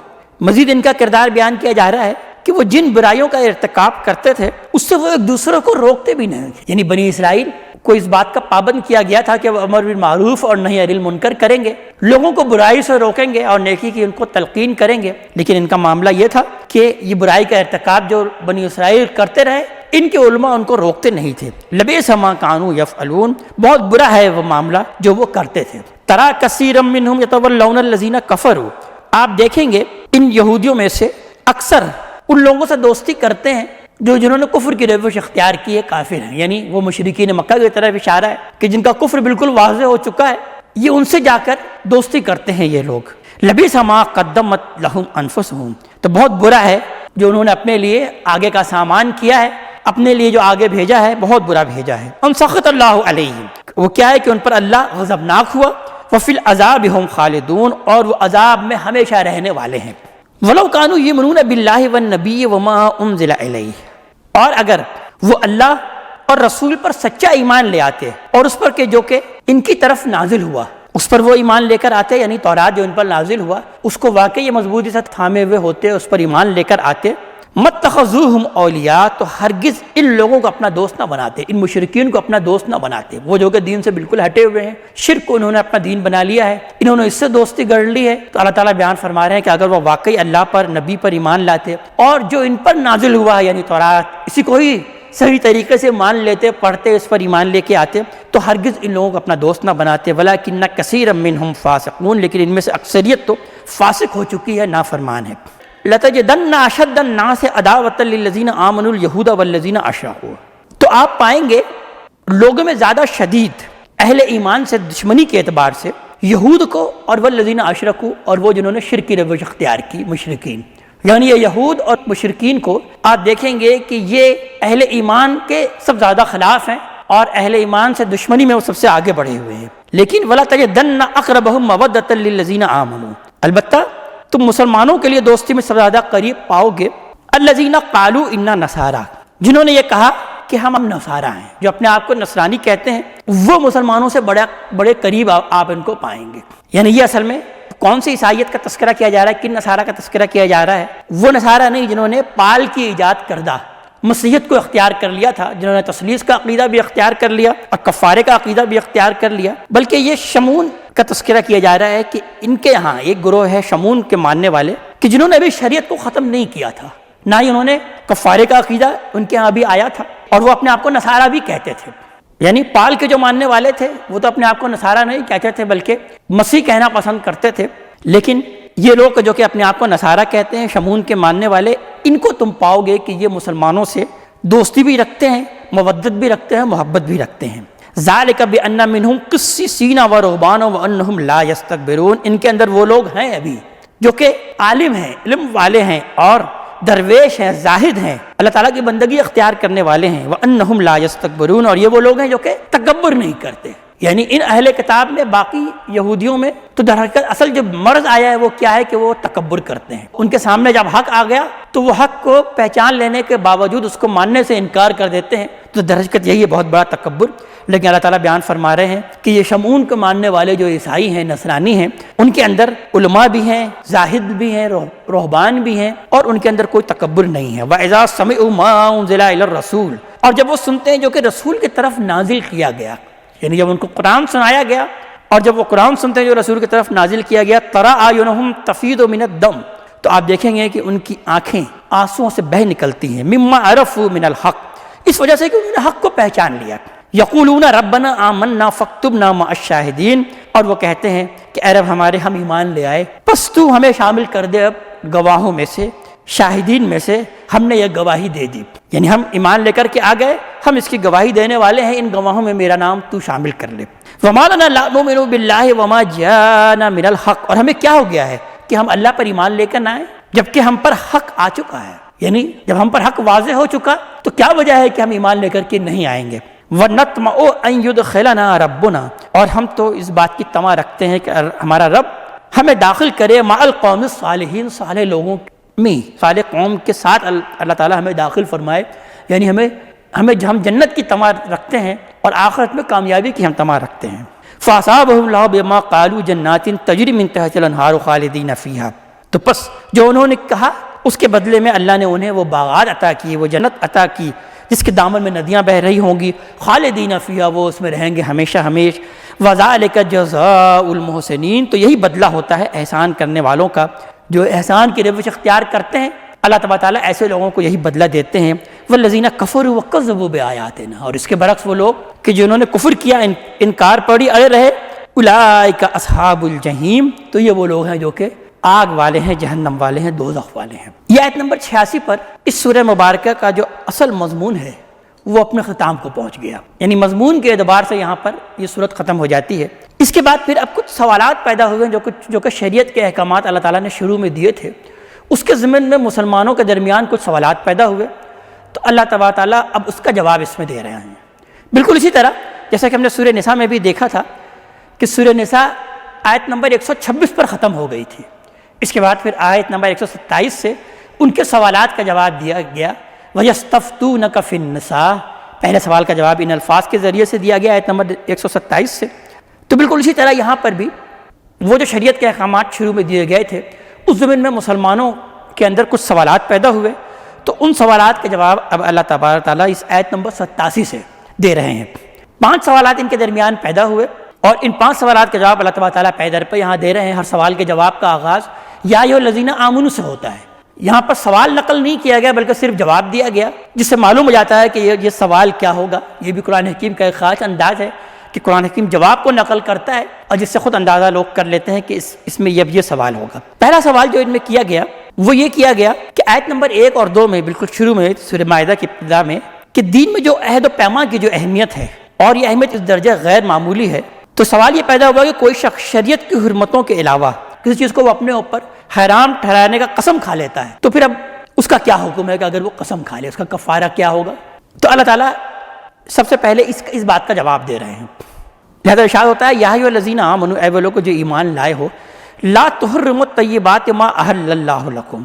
مزید ان کا کردار بیان کیا جا رہا ہے کہ وہ جن برائیوں کا ارتکاب کرتے تھے اس سے وہ ایک دوسرے کو روکتے بھی نہیں تھے، یعنی بنی اسرائیل کو اس بات کا پابند کیا گیا تھا کہ وہ امر بالمعروف اور نہی عن المنکر کریں گے، لوگوں کو برائی سے روکیں گے اور نیکی کی ان کو تلقین کریں گے، لیکن ان کا معاملہ یہ تھا کہ یہ برائی کا ارتکاب جو بنی اسرائیل کرتے رہے، ان کے علماء ان کو روکتے نہیں تھے۔ لبئس ما کانوا یفعلون، بہت برا ہے وہ معاملہ جو وہ کرتے تھے۔ ترى کثیرا منہم یتولون الذین کفروا، آپ دیکھیں گے ان یہودیوں میں سے اکثر ان لوگوں سے دوستی کرتے ہیں جو جنہوں نے کفر کی روش اختیار کی ہے، کافر ہیں، یعنی وہ مشرکین مکہ کی طرف اشارہ ہے کہ جن کا کفر بالکل واضح ہو چکا ہے، یہ ان سے جا کر دوستی کرتے ہیں یہ لوگ۔ لبئس ما قدمت لهم انفسهم، تو بہت برا ہے جو انہوں نے اپنے لیے آگے کا سامان کیا ہے، اپنے لیے جو آگے بھیجا ہے بہت برا بھیجا ہے۔ ان سخط اللہ علیہم، وہ کیا ہے کہ ان پر اللہ غضبناک ہوا، وفی العذاب ہم خالدون، اور وہ عذاب میں ہمیشہ رہنے والے ہیں۔ ولو کانوا یؤمنون باللہ والنبی وما انزل الیہ، اور اگر وہ اللہ اور رسول پر سچا ایمان لے آتے اور اس پر کہ جو کہ ان کی طرف نازل ہوا، اس پر وہ ایمان لے کر آتے، یعنی تورات جو ان پر نازل ہوا اس کو واقعی مضبوطی سے تھامے ہوئے ہوتے، اس پر ایمان لے کر آتے، متخذوہم اولیاء، تو ہرگز ان لوگوں کو اپنا دوست نہ بناتے، ان مشرکین کو اپنا دوست نہ بناتے، وہ جو کہ دین سے بالکل ہٹے ہوئے ہیں، شرک کو انہوں نے اپنا دین بنا لیا ہے، انہوں نے اس سے دوستی گڑھ لی ہے۔ تو اللہ تعالیٰ بیان فرما رہے ہیں کہ اگر وہ واقعی اللہ پر، نبی پر ایمان لاتے اور جو ان پر نازل ہوا ہے یعنی تورات، اسی کو ہی صحیح طریقے سے مان لیتے، پڑھتے، اس پر ایمان لے کے آتے، تو ہرگز ان لوگوں کو اپنا دوست نہ بناتے۔ وَلَٰكِنَّ كَثِيرًا مِّنْهُمْ فَاسِقُونَ، لیکن ان میں سے اکثریت تو فاسق ہو چکی ہے، نافرمان ہے۔ لَتَجِدَنَّ أَشَدَّ النَّاسِ عَدَاوَةً لِلَّذِينَ آمَنُوا الْيَهُودَ وَالَّذِينَ أَشْرَكُوا، تو آپ پائیں گے لوگوں میں زیادہ شدید اہل ایمان سے دشمنی کے اعتبار سے یہود کو، اور والذین اشرکوا، اور وہ جنہوں نے شرک کی روش اختیار کی، مشرکین، یعنی یہ یہود اور مشرکین کو آپ دیکھیں گے کہ یہ اہل ایمان کے سب زیادہ خلاف ہیں اور اہل ایمان سے دشمنی میں وہ سب سے آگے بڑھے ہوئے ہیں۔ لیکن وَلَا تَجِدَنَّ أَقْرَبَهُم مَّوَدَّةً لِلَّذِينَ آمَنُوا، البتہ تم مسلمانوں کے لیے دوستی میں سب سے زیادہ قریب پاؤ گے الذین قالوا انا نصارا، جنہوں نے یہ کہا کہ ہم نصارہ ہیں، جو اپنے آپ کو نصرانی کہتے ہیں، وہ مسلمانوں سے بڑے قریب آپ ان کو پائیں گے۔ یعنی یہ اصل میں کون سی عیسائیت کا تذکرہ کیا جا رہا ہے، کن نصارہ کا تذکرہ کیا جا رہا ہے؟ وہ نصارہ نہیں جنہوں نے پال کی ایجاد کردہ مسیحیت کو اختیار کر لیا تھا، جنہوں نے تثلیث کا عقیدہ بھی اختیار کر لیا اور کفارے کا عقیدہ بھی اختیار کر لیا، بلکہ یہ شمون کا تذکرہ کیا جا رہا ہے کہ ان کے یہاں ایک گروہ ہے شمون کے ماننے والے، کہ جنہوں نے ابھی شریعت کو ختم نہیں کیا تھا، نہ ہی انہوں نے کفارے کا عقیدہ ان کے ہاں بھی آیا تھا، اور وہ اپنے آپ کو نصارہ بھی کہتے تھے، یعنی پال کے جو ماننے والے تھے وہ تو اپنے آپ کو نصارہ نہیں کہتے تھے بلکہ مسیح کہنا پسند کرتے تھے۔ لیکن یہ لوگ جو کہ اپنے آپ کو نصارہ کہتے ہیں، شمون کے ماننے والے، ان کو تم پاؤ گے کہ یہ مسلمانوں سے دوستی بھی رکھتے ہیں، مودت بھی رکھتے ہیں، محبت بھی رکھتے ہیں۔ ذالک بان منہم قسیسین ورہبان وانہم لا یستکبرون، ان کے اندر وہ لوگ ہیں ابھی جو کہ عالم ہیں، علم والے ہیں، اور درویش ہیں، زاہد ہیں، اللہ تعالیٰ کی بندگی اختیار کرنے والے ہیں، وانہم لا یستکبرون، اور یہ وہ لوگ ہیں جو کہ تکبر نہیں کرتے۔ یعنی ان اہل کتاب میں، باقی یہودیوں میں تو در حقیقت اصل جو مرض آیا ہے وہ کیا ہے کہ وہ تکبر کرتے ہیں۔ ان کے سامنے جب حق آ گیا تو وہ حق کو پہچان لینے کے باوجود اس کو ماننے سے انکار کر دیتے ہیں، تو در حقیقت یہی ہے بہت بڑا تکبر۔ لیکن اللہ تعالیٰ بیان فرما رہے ہیں کہ یہ شمعون کو ماننے والے جو عیسائی ہیں، نصرانی ہیں، ان کے اندر علماء بھی ہیں، زاہد بھی ہیں، رہبان بھی ہیں، اور ان کے اندر کوئی تکبر نہیں ہے۔ وَإِذَا سَمِعُوا مَا أُنزِلَ إِلَى الرَّسُولِ، اور جب وہ سنتے ہیں جو کہ رسول کی طرف نازل کیا گیا، یعنی جب ان کو قرآن سنایا گیا اور جب وہ قرآن سنتے ہیں جو رسول کی طرف نازل کیا گیا، تَرَىٰ أَعْيُنَهُمْ تَفِيضُ مِنَ الدَّمْعِ، تو آپ دیکھیں گے کہ ان کی آنکھیں آنسوؤں سے بہہ نکلتی ہیں، مِمَّا عَرَفُوا مِنَ الْحَقِّ، اس وجہ سے کہ انہوں نے حق کو پہچان لیا۔ یقولون ربنا آمنا فاکتبنا مع الشاہدین، اور وہ کہتے ہیں کہ اے رب ہمارے، ہم ایمان لے آئے، بس تو ہمیں شامل کر دے اب گواہوں میں سے، شاہدین میں سے، ہم نے یہ گواہی دے دی، یعنی ہم ایمان لے کر کے آ گئے، ہم اس کی گواہی دینے والے ہیں، ان گواہوں میں میرا نام تو شامل کر لے۔ وما لنا لا نؤمن باللہ وما جاءنا من الحق، اور ہمیں کیا ہو گیا ہے کہ ہم اللہ پر ایمان لے کر نہ آئے جبکہ ہم پر حق آ چکا ہے، یعنی جب ہم پر حق واضح ہو چکا تو کیا وجہ ہے کہ ہم ایمان لے کر کے نہیں آئیں گے۔ وَنَطْمَعُ أَن يُدْخِلَنَا رَبُّنَا، اور ہم تو اس بات کی طمع رکھتے ہیں کہ ہمارا رب ہمیں داخل کرے مع القوم الصالحین، صالح لوگوں میں، صالح قوم کے ساتھ اللہ تعالیٰ ہمیں داخل فرمائے، یعنی ہم جنت کی طمع رکھتے ہیں اور آخرت میں کامیابی کی ہم طمع رکھتے ہیں۔ فَأَصَابَهُمُ اللَّهُ بِمَا قَالُوا جَنَّاتٍ تَجْرِي مِن تَحْتِهَا الْأَنْهَارُ خَالِدِينَ فِيهَا، تو پس جو انہوں نے کہا اس کے بدلے میں اللہ نے انہیں وہ باغات عطا کیے، وہ جنت عطا کی جس کے دامن میں ندیاں بہہ رہی ہوں گی، خالدین فیہا، وہ اس میں رہیں گے ہمیشہ ہمیش۔ وَذَلِكَ جَزَاءُ الْمُحْسِنِينَ، تو یہی بدلہ ہوتا ہے احسان کرنے والوں کا، جو احسان کی روش اختیار کرتے ہیں، اللہ تبارک تعالیٰ ایسے لوگوں کو یہی بدلہ دیتے ہیں۔ وَالَّذِينَ كَفَرُوا وَكَذَّبُوا بِآيَاتِنَا، اور اس کے برعکس وہ لوگ کہ جنہوں نے کفر کیا، انکار پڑی، اڑے رہے، اولئک اصحاب الجحیم، تو یہ وہ لوگ ہیں جو کہ آگ والے ہیں، جہنم والے ہیں، دوزخ والے ہیں۔ یہ آیت نمبر 86 پر اس سورہ مبارکہ کا جو اصل مضمون ہے وہ اپنے ختام کو پہنچ گیا، یعنی مضمون کے اعتبار سے یہاں پر یہ صورت ختم ہو جاتی ہے۔ اس کے بعد پھر اب کچھ سوالات پیدا ہوئے جو کہ شریعت کے احکامات اللہ تعالیٰ نے شروع میں دیے تھے، اس کے ضمن میں مسلمانوں کے درمیان کچھ سوالات پیدا ہوئے، تو اللہ تبارک تعالیٰ اب اس کا جواب اس میں دے رہے ہیں۔ بالکل اسی طرح جیسا کہ ہم نے سورہ نساء میں بھی دیکھا تھا کہ سورہ نساء آیت نمبر 126 پر ختم ہو گئی تھی، اس کے بعد پھر آیت نمبر 127 سے ان کے سوالات کا جواب دیا گیا۔ وَيَسْتَفْتُونَكَ فِي النِّسَاءِ، پہلے سوال کا جواب ان الفاظ کے ذریعے سے دیا گیا آیت نمبر 127 سے۔ تو بالکل اسی طرح یہاں پر بھی وہ جو شریعت کے احکامات شروع میں دیے گئے تھے، اس ضمن میں مسلمانوں کے اندر کچھ سوالات پیدا ہوئے، تو ان سوالات کے جواب اب اللہ تبارک تعالیٰ اس آیت نمبر 87 سے دے رہے ہیں۔ 5 سوالات ان کے درمیان پیدا ہوئے، اور ان 5 سوالات کا جواب اللہ تبارک تعالیٰ پے در پہ یہاں دے رہے ہیں۔ ہر سوال کے جواب کا آغاز یا ایھا الذین آمنوا سے ہوتا ہے، یہاں پر سوال نقل نہیں کیا گیا بلکہ صرف جواب دیا گیا، جس سے معلوم ہو جاتا ہے کہ یہ سوال کیا ہوگا۔ یہ بھی قرآن حکیم کا ایک خاص انداز ہے کہ قرآن حکیم جواب کو نقل کرتا ہے، اور جس سے خود اندازہ لوگ کر لیتے ہیں کہ اس میں یہ سوال ہوگا۔ پہلا سوال جو ان میں کیا گیا وہ یہ کیا گیا کہ آیت نمبر 1 اور 2 میں، بالکل شروع میں سورہ مائدہ کی ابتدا میں، کہ دین میں جو عہد و پیمان کی جو اہمیت ہے، اور یہ اہمیت اس درجہ غیر معمولی ہے، تو سوال یہ پیدا ہوا کہ کوئی شخص شریعت کی حرمتوں کے علاوہ کسی چیز کو وہ اپنے اوپر حرام ٹھہرانے کا قسم کھا لیتا ہے، تو پھر اب اس کا کیا حکم ہے کہ اگر وہ قسم کھا لے اس کا کفارہ کیا ہوگا؟ تو اللہ تعالیٰ سب سے پہلے اس بات کا جواب دے رہے ہیں۔ لہذا ارشاد ہوتا ہے، یا ایھا الذین آمنوا، اے وہ لوگ جو ایمان لائے ہو، لا تحرموا الطیبات ما احل اللہ لکم،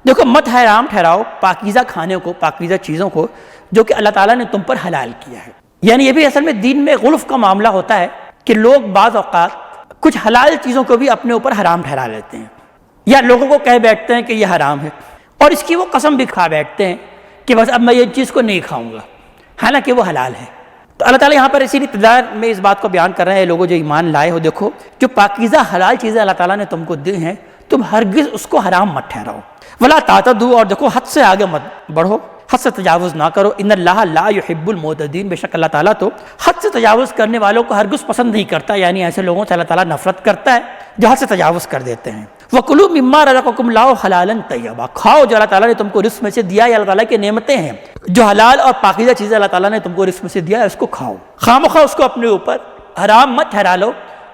دیکھو مت حرام ٹھہراؤ پاکیزہ کھانے کو، پاکیزہ چیزوں کو جو کہ اللہ تعالیٰ نے تم پر حلال کیا ہے۔ یعنی یہ بھی اصل میں دین میں غلف کا معاملہ ہوتا ہے کہ لوگ بعض اوقات کچھ حلال چیزوں کو بھی اپنے اوپر حرام ٹھہرا لیتے ہیں، یا لوگوں کو کہہ بیٹھتے ہیں کہ یہ حرام ہے، اور اس کی وہ قسم بھی کھا بیٹھتے ہیں کہ بس اب میں یہ چیز کو نہیں کھاؤں گا، حالانکہ وہ حلال ہے۔ تو اللہ تعالیٰ یہاں پر اسی ابتدا میں اس بات کو بیان کر رہے ہیں، لوگوں جو ایمان لائے ہو، دیکھو جو پاکیزہ حلال چیزیں اللہ تعالیٰ نے تم کو دی ہیں تم ہرگز اس کو حرام مت ٹھہراؤ۔ ولا تعتدوا، اور دیکھو حد سے آگے مت بڑھو، حد سے تجاوز نہ کرو۔ ان اللہ لا يحب المعتدین، بے شک اللہ تعالیٰ تو حد سے تجاوز کرنے والوں کو ہرگز پسند نہیں کرتا، یعنی ایسے لوگوں سے اللہ تعالیٰ نفرت کرتا ہے جو حد سے تجاوز کر دیتے ہیں۔ وَكُلُوا مِمَّا رَزَقَكُمُ اللَّهُ حَلَالًا طَيِّبًا، کھاؤ جو اللہ تعالیٰ نے تم کو رزق میں سے دیا، یہ اللہ تعالیٰ کی نعمتیں ہیں، جو حلال اور پاکیزہ چیزیں اللہ تعالیٰ نے تم کو رزق میں سے دیا ہے اس کو کھاؤ، خامخواہ اس کو اپنے اوپر حرام مت ٹھہرا لو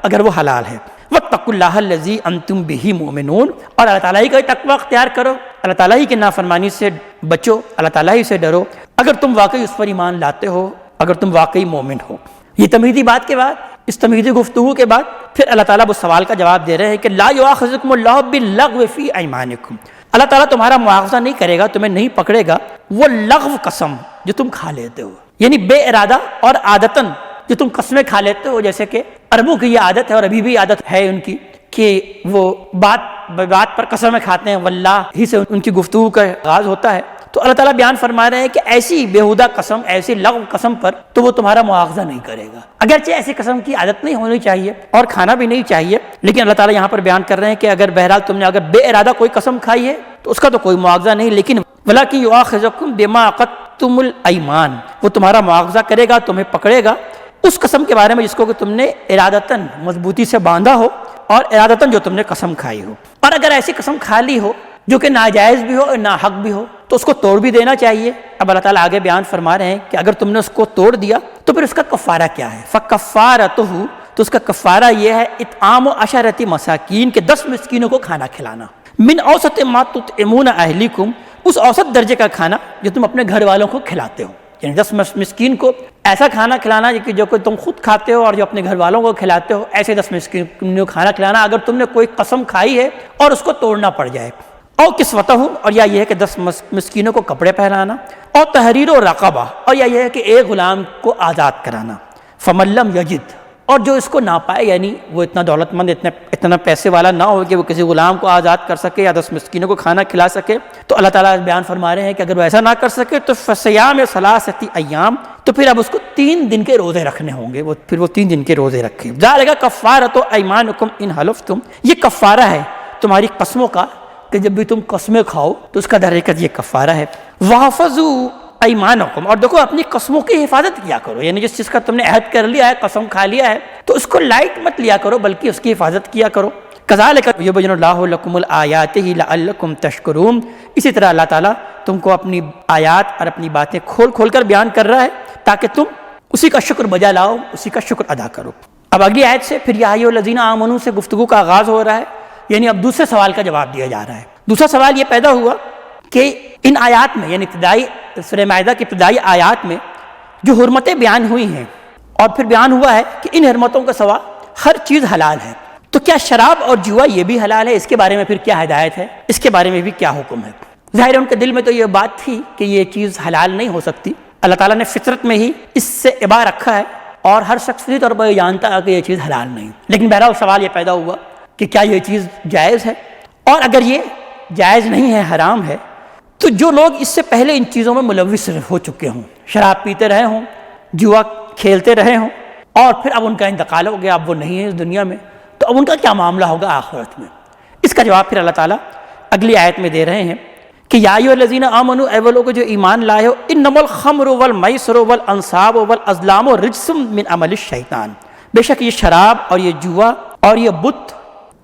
اگر وہ حلال ہے۔ وَاتَّقُوا اللَّهَ الَّذِي أَنتُم بِهِ مُؤْمِنُونَ، اور اللہ تعالیٰ ہی کا تقوی اختیار کرو، اللہ تعالیٰ ہی کی نافرمانی سے بچو، اللہ تعالیٰ ہی سے ڈرو اگر تم واقعی اس پر ایمان لاتے ہو، اگر تم واقعی مومن ہو۔ یہ تمہیدی بات کے بعد، اس تمہیدی گفتگو کے بعد پھر اللہ تعالیٰ وہ سوال کا جواب دے رہے ہیں کہ لا یؤاخذکم اللہ باللغو فی ایمانکم، اللہ تعالیٰ تمہارا مواخذہ نہیں کرے گا، تمہیں نہیں پکڑے گا وہ لغو قسم جو تم کھا لیتے ہو، یعنی بے ارادہ اور عادتاً جو تم قسمیں کھا لیتے ہو، جیسے کہ عربوں کی یہ عادت ہے اور ابھی بھی عادت ہے ان کی کہ وہ بات پر قسمیں کھاتے ہیں، واللہ ہی سے ان کی گفتگو کا آغاز ہوتا ہے۔ تو اللہ تعالیٰ بیان فرما رہے ہیں کہ ایسی بیہودہ قسم، ایسی لغو قسم پر تو وہ تمہارا مواخذہ نہیں کرے گا، اگرچہ ایسی قسم کی عادت نہیں ہونی چاہیے اور کھانا بھی نہیں چاہیے، لیکن اللہ تعالیٰ یہاں پر بیان کر رہے ہیں کہ اگر بہرحال تم نے اگر بے ارادہ کوئی قسم کھائی ہے تو اس کا تو کوئی مواخذہ نہیں، لیکن وَلَكِنْ يُؤَاخِذُكُم بِمَا عَقَدتُّمُ الْأَيْمَانَ، وہ تمہارا مواخذہ کرے گا، تمہیں پکڑے گا اس قسم کے بارے میں جس کو کہ تم نے ارادتاً مضبوطی سے باندھا ہو اور ارادتاً جو تم نے قسم کھائی ہو۔ اور اگر ایسی قسم کھا لی ہو جو کہ ناجائز بھی ہو اور ناحق بھی ہو تو اس کو توڑ بھی دینا چاہیے۔ اب اللہ تعالیٰ آگے بیان فرما رہے ہیں کہ اگر تم نے اس کو توڑ دیا تو پھر اس کا کفارہ کیا ہے؟ فَكَفَّارَتُهُ، تو اس کا کفارہ یہ ہے اطعام 10 مساکین کے 10 مسکینوں کو کھانا کھلانا، من اوسط ما تطعمون اہلیکم، اس اوسط درجے کا کھانا جو تم اپنے گھر والوں کو کھلاتے ہو، یعنی 10 مسکین کو ایسا کھانا کھلانا جو کہ تم خود کھاتے ہو اور جو اپنے گھر والوں کو کھلاتے ہو، ایسے 10 مسکین کو کھانا کھلانا اگر تم نے کوئی قسم کھائی ہے اور اس کو توڑنا پڑ جائے۔ اور کسوتہم، اور یا یہ ہے کہ 10 مسکینوں کو کپڑے پہنانا، اور تحریر و رقبہ، اور یا یہ ہے کہ ایک غلام کو آزاد کرانا۔ فمن لم یجد، اور جو اس کو نہ پائے، یعنی وہ اتنا دولت مند، اتنا پیسے والا نہ ہو کہ وہ کسی غلام کو آزاد کر سکے یا 10 مسکینوں کو کھانا کھلا سکے، تو اللہ تعالیٰ بیان فرما رہے ہیں کہ اگر وہ ایسا نہ کر سکے تو فصیام 3 ایام، تو پھر اب اس کو 3 دن کے روزے رکھنے ہوں گے، پھر وہ 3 دن کے روزے رکھے۔ ذالک کفارۃ ایمانکم ان حلفتم، یہ کفارہ ہے تمہاری قسموں کا کہ جب بھی تم قسمیں کھاؤ تو اس کا در حقیقت یہ کفارہ ہے۔ وَحْفَظُوا ایمانکم، اور دیکھو اپنی قسموں کی حفاظت کیا کرو، یعنی جس چیز کا تم نے عہد کر لیا ہے، قسم کھا لیا ہے، تو اس کو لائٹ مت لیا کرو بلکہ اس کی حفاظت کیا کرو۔ کذالک یبین اللہ لکم الآیات لعلکم تشکرون، اسی طرح اللہ تعالیٰ تم کو اپنی آیات اور اپنی باتیں کھول کھول کر بیان کر رہا ہے تاکہ تم اسی کا شکر بجا لاؤ، اسی کا شکر ادا کرو۔ اب اگلی آیت سے پھر یا ایھا الذین آمنوا سے گفتگو کا آغاز ہو رہا ہے، یعنی اب دوسرے سوال کا جواب دیا جا رہا ہے۔ دوسرا سوال یہ پیدا ہوا کہ ان آیات میں، یعنی ابتدائی سورہ مائدہ کی ابتدائی آیات میں جو حرمتیں بیان ہوئی ہیں اور پھر بیان ہوا ہے کہ ان حرمتوں کے سوا ہر چیز حلال ہے، تو کیا شراب اور جوا یہ بھی حلال ہے؟ اس کے بارے میں پھر کیا ہدایت ہے، اس کے بارے میں بھی کیا حکم ہے؟ ظاہر ہے ان کے دل میں تو یہ بات تھی کہ یہ چیز حلال نہیں ہو سکتی، اللہ تعالیٰ نے فطرت میں ہی اس سے ابا رکھا ہے اور ہر شخص فطری طور پر یہ جانتا ہے کہ یہ چیز حلال نہیں، لیکن بہرحال سوال یہ پیدا ہوا کہ کیا یہ چیز جائز ہے، اور اگر یہ جائز نہیں ہے، حرام ہے، تو جو لوگ اس سے پہلے ان چیزوں میں ملوث ہو چکے ہوں، شراب پیتے رہے ہوں، جوا کھیلتے رہے ہوں، اور پھر اب ان کا انتقال ہو گیا، اب وہ نہیں ہے اس دنیا میں، تو اب ان کا کیا معاملہ ہوگا آخرت میں؟ اس کا جواب پھر اللہ تعالیٰ اگلی آیت میں دے رہے ہیں کہ یا ایھا الذین آمنوا، اے وہ لوگ جو ایمان لائے ہو، انما الخمر والمیسر والانصاب والازلام رجس من عمل الشیطان، بے شک یہ شراب اور یہ جوا اور یہ بت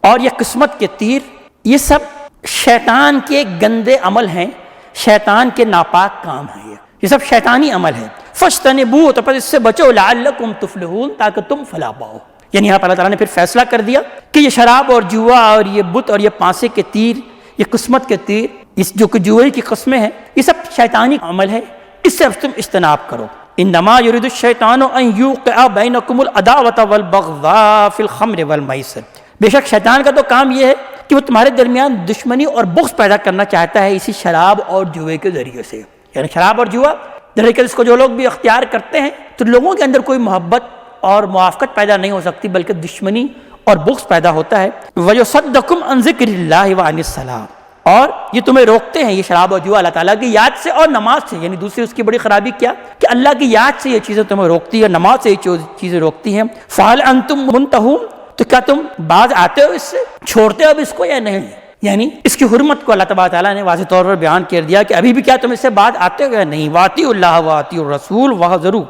اور یہ قسمت کے تیر، یہ سب شیطان کے گندے عمل ہیں، شیطان کے ناپاک کام ہیں، یہ سب شیطانی عمل ہے۔ فاجتنبوہ، تو پس اس سے بچو، لعلکم تفلحون، تاکہ تم فلاح پاؤ۔ یعنی یہاں پر اللہ تعالیٰ نے پھر فیصلہ کر دیا کہ یہ شراب اور جوا اور یہ بت اور یہ پانسے کے تیر، یہ قسمت کے تیر، اس جو کہ جوئے کی قسمیں ہیں، یہ سب شیطانی عمل ہے، اس سے اب تم اجتناب کرو۔ انما یرید الشیطان ان یوقع بینکم العداوۃ والبغضاء فی الخمر والمیسر، بے شک شیطان کا تو کام یہ ہے کہ وہ تمہارے درمیان دشمنی اور بغض پیدا کرنا چاہتا ہے اسی شراب اور جوئے کے ذریعے سے، یعنی شراب اور جوا درحقیقت اس کو جو لوگ بھی اختیار کرتے ہیں تو لوگوں کے اندر کوئی محبت اور موافقت پیدا نہیں ہو سکتی بلکہ دشمنی اور بغض پیدا ہوتا ہے۔ وَيُصَدَّكُمْ عَنْ ذِكْرِ اللَّهِ وَعَنِ الصَّلَاةِ، اور یہ تمہیں روکتے ہیں، یہ شراب اور جوا اللہ تعالیٰ کی یاد سے اور نماز سے، یعنی دوسری اس کی بڑی خرابی کیا کہ اللہ کی یاد سے یہ چیزیں تمہیں روکتی ہے، نماز سے یہ چیزیں روکتی ہیں۔ فَهَلْ أَنْتُمْ مُنْتَهُونَ، تو کیا تم باز آتے ہو اس سے، چھوڑتے ہو اب اس کو یا نہیں؟ یعنی اس کی حرمت کو اللہ تبارک تعالیٰ نے واضح طور پر بیان کر دیا کہ ابھی بھی کیا تم اس سے باز آتے ہو یا نہیں؟ واطیعوا اللہ واطیعوا الرسول واحذروا،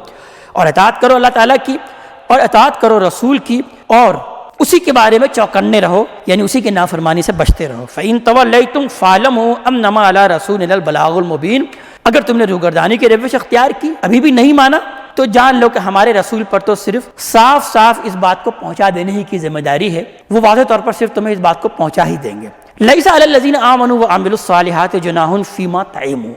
اور اطاعت کرو اللہ تعالیٰ کی اور اطاعت کرو رسول کی، اور اسی کے بارے میں چوکنے رہو، یعنی اسی کی نافرمانی سے بچتے رہو۔ فَإِن تَوَلَّيْتُمْ فَاعْلَمُوا أَنَّمَا عَلَىٰ رَسُولِنَا الْبَلَاغُ الْمُبِينُ، اگر تم نے روگردانی کی روش اختیار کی، ابھی بھی نہیں مانا، تو جان لو کہ ہمارے رسول پر تو صرف صاف صاف اس بات کو پہنچا دینے ہی کی ذمہ داری ہے، وہ واضح طور پر صرف تمہیں اس بات کو پہنچا ہی دیں گے۔ لَيْسَ عَلَى الَّذِينَ آمَنُوا وَعَمِلُوا الصَّالِحَاتِ جُنَاحٌ فِيمَا طَعِمُوا،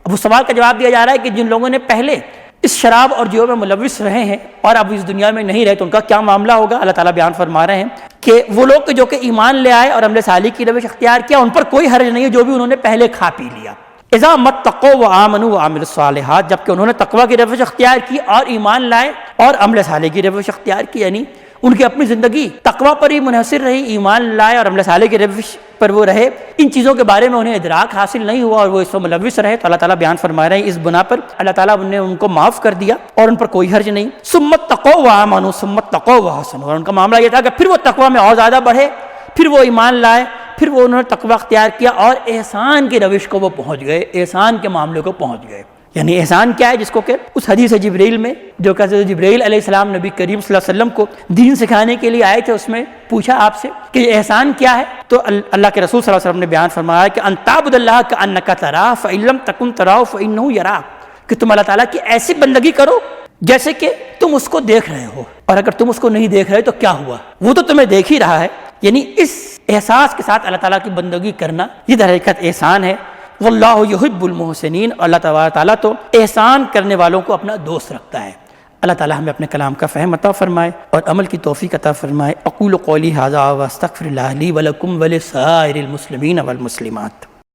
اب اس سوال کا جواب دیا جا رہا ہے کہ جن لوگوں نے پہلے اس شراب اور جوع میں ملوث رہے ہیں اور اب اس دنیا میں نہیں رہے تو ان کا کیا معاملہ ہوگا۔ اللہ تعالیٰ بیان فرما رہے ہیں کہ وہ لوگ جو کہ ایمان لے آئے اور عمل صالح کی روش اختیار کیا، ان پر کوئی حرج نہیں ہے جو بھی انہوں نے پہلے کھا پی لیا۔ اذا متقوا وآمنوا وعملوا الصالحات، جبکہ انہوں نے تقوی کی روش اختیار کی اور ایمان لائے اور عمل صالح کی روش اختیار کی، یعنی ان کی اپنی زندگی تقوی پر ہی منحصر رہی، ایمان لائے اور عمل صالح کی روش پر وہ رہے، ان چیزوں کے بارے میں انہیں ادراک حاصل نہیں ہوا اور وہ اس میں ملوث رہے، تو اللہ تعالیٰ بیان فرما رہے ہیں اس بنا پر اللہ تعالیٰ نے ان کو معاف کر دیا اور ان پر کوئی حرج نہیں۔ ثم اتقوا وآمنوا ثم اتقوا واحسنوا، اور ان کا معاملہ یہ تھا کہ پھر وہ تقوی میں اور زیادہ بڑھے، پھر وہ ایمان لائے، پھر وہ انہوں نے تقوی اختیار کیا اور احسان کی روش کو وہ پہنچ گئے، احسان کے معاملے کو پہنچ گئے۔ یعنی احسان کیا ہے؟ جس کو کہ اس حدیث جبریل میں جو کہ حضرت جبریل علیہ السلام نبی کریم صلی اللہ علیہ وسلم کو دین سکھانے کے لیے آئے تھے، اس میں پوچھا آپ سے کہ یہ احسان کیا ہے، تو اللہ کے رسول صلی اللہ علیہ وسلم نے بیان فرمایا کہ ان تعبد اللہ کأنک تراہ فإن لم تکن تراہ فإنہ یراک، کہ تم اللہ تعالیٰ کی ایسی بندگی کرو جیسے کہ تم اس کو دیکھ رہے ہو، اور اگر تم اس کو نہیں دیکھ رہے تو کیا ہوا، وہ تو تمہیں دیکھ ہی رہا ہے۔ یعنی اس احساس کے ساتھ اللہ تعالیٰ کی بندگی کرنا یہ در حقیقت احسان ہے۔ واللہ یحب المحسنین، اللہ تعالیٰ تو احسان کرنے والوں کو اپنا دوست رکھتا ہے۔ اللہ تعالیٰ ہمیں اپنے کلام کا فہم عطا فرمائے اور عمل کی توفیق عطا فرمائے۔ اقول قولی ھذا واستغفر اللہ لی ولکم ولسائر المسلمین والمسلمات۔